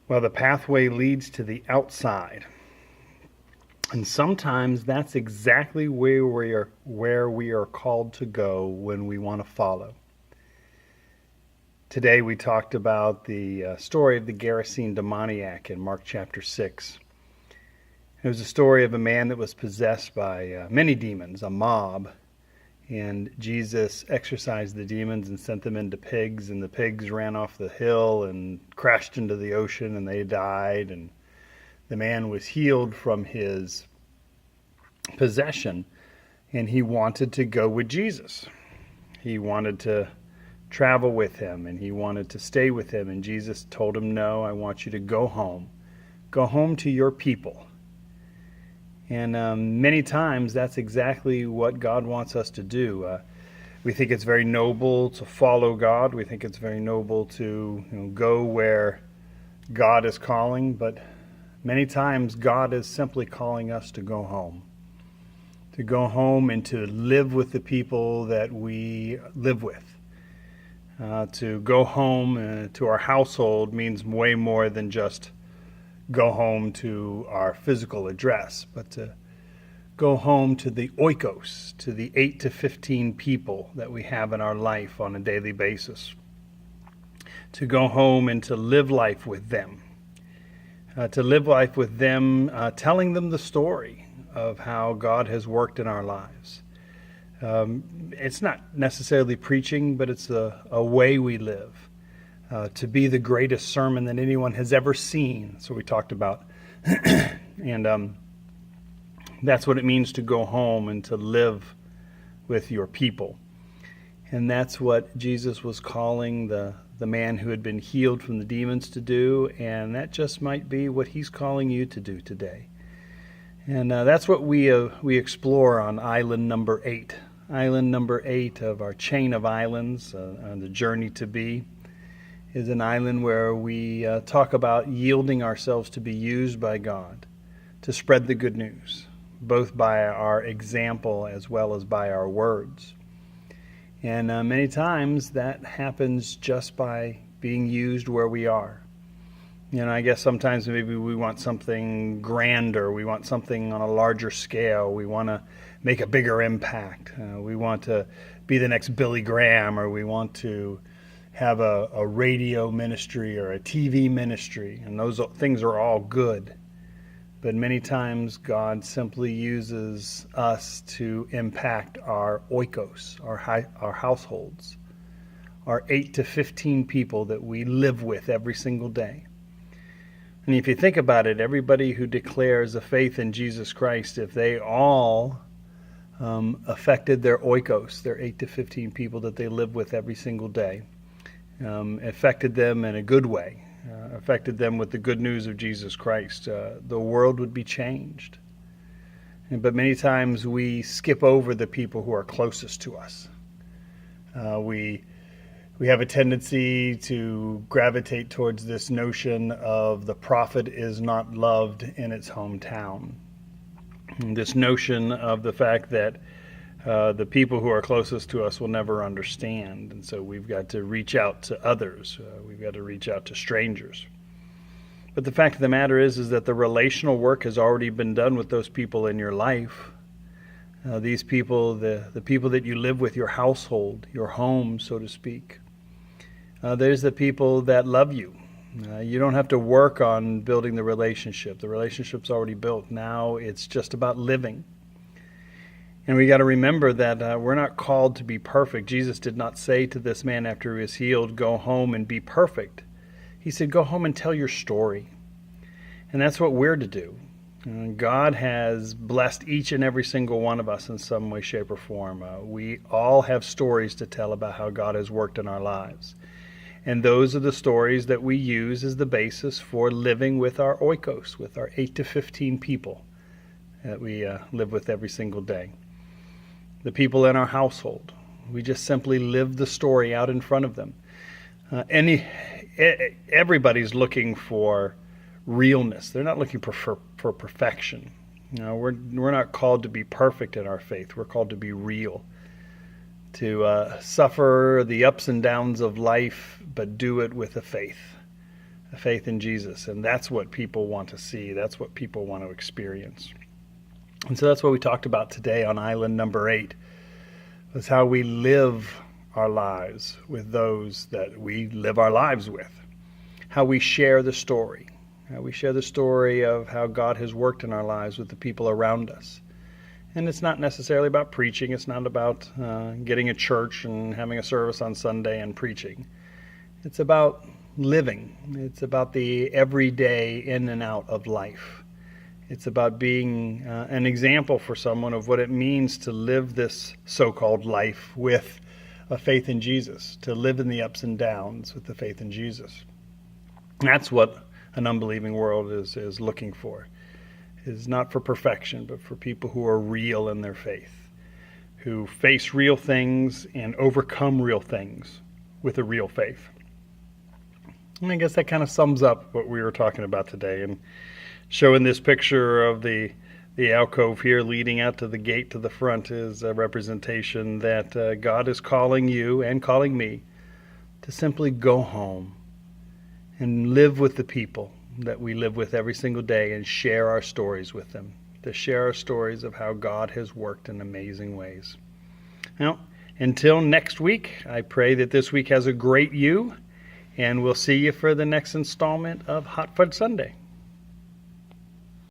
Well, the pathway leads to the outside. And sometimes that's exactly where we are called to go when we want to follow. Today we talked about the story of the Gerasene demoniac in Mark chapter 6. It was a story of a man that was possessed by many demons, a mob, and Jesus exorcised the demons and sent them into pigs, and the pigs ran off the hill and crashed into the ocean, and they died, and the man was healed from his possession, and he wanted to go with Jesus. He wanted to travel with him, and he wanted to stay with him, and Jesus told him, "No, I want you to go home. Go home to your people." And many times that's exactly what God wants us to do. We think it's very noble to follow God. We think it's very noble to go where God is calling, but many times God is simply calling us to go home. To go home and to live with the people that we live with. To go home to our household means way more than just go home to our physical address, but to go home to the oikos, to the 8 to 15 people that we have in our life on a daily basis. To go home and to live life with them. Telling them the story of how God has worked in our lives. It's not necessarily preaching, but it's a way we live. To be the greatest sermon that anyone has ever seen. So we talked about. And that's what it means to go home and to live with your people. And that's what Jesus was calling the man who had been healed from the demons to do. And that just might be what he's calling you to do today. And that's what we explore on island number 8. Island number 8 of our chain of islands on the journey to be. Is an island where we talk about yielding ourselves to be used by God to spread the good news, both by our example as well as by our words. And many times that happens just by being used where we are. I guess sometimes maybe we want something grander, we want something on a larger scale, we want to make a bigger impact, we want to be the next Billy Graham, or we want to have a radio ministry or a TV ministry, and those things are all good. But many times God simply uses us to impact our oikos, our households, our 8 to 15 people that we live with every single day. And if you think about it, everybody who declares a faith in Jesus Christ, if they all affected their oikos, their 8 to 15 people that they live with every single day, affected them in a good way, affected them with the good news of Jesus Christ, the world would be changed. But many times we skip over the people who are closest to us. We have a tendency to gravitate towards this notion of the prophet is not loved in its hometown. And this notion of the fact that the people who are closest to us will never understand. And so we've got to reach out to others. We've got to reach out to strangers. But the fact of the matter is that the relational work has already been done with those people in your life. These people, the people that you live with, your household, your home, so to speak. There's the people that love you. You don't have to work on building the relationship. The relationship's already built. Now it's just about living. And we got to remember that we're not called to be perfect. Jesus did not say to this man after he was healed, go home and be perfect. He said, go home and tell your story. And that's what we're to do. God has blessed each and every single one of us in some way, shape, or form. We all have stories to tell about how God has worked in our lives. And those are the stories that we use as the basis for living with our oikos, with our 8 to 15 people that we live with every single day. The people in our household. We just simply live the story out in front of them. Everybody's looking for realness. They're not looking for perfection. We're not called to be perfect in our faith. We're called to be real, to suffer the ups and downs of life, but do it with a faith, a faith in Jesus. And that's what people want to see. That's what people want to experience. And so that's what we talked about today on island number 8, was how we live our lives with those that we live our lives with, how we share the story, how we share the story of how God has worked in our lives with the people around us. And it's not necessarily about preaching. It's not about getting a church and having a service on Sunday and preaching. It's about living. It's about the everyday in and out of life. It's about being an example for someone of what it means to live this so-called life with a faith in Jesus, to live in the ups and downs with the faith in Jesus. That's what an unbelieving world is looking for. Is not for perfection, but for people who are real in their faith, who face real things and overcome real things with a real faith. And I guess that kind of sums up what we were talking about today, and showing this picture of the alcove here leading out to the gate to the front is a representation that God is calling you and calling me to simply go home and live with the people that we live with every single day and share our stories with them, to share our stories of how God has worked in amazing ways. Now, until next week, I pray that this week has a great you, and we'll see you for the next installment of Hot Fudge Sunday.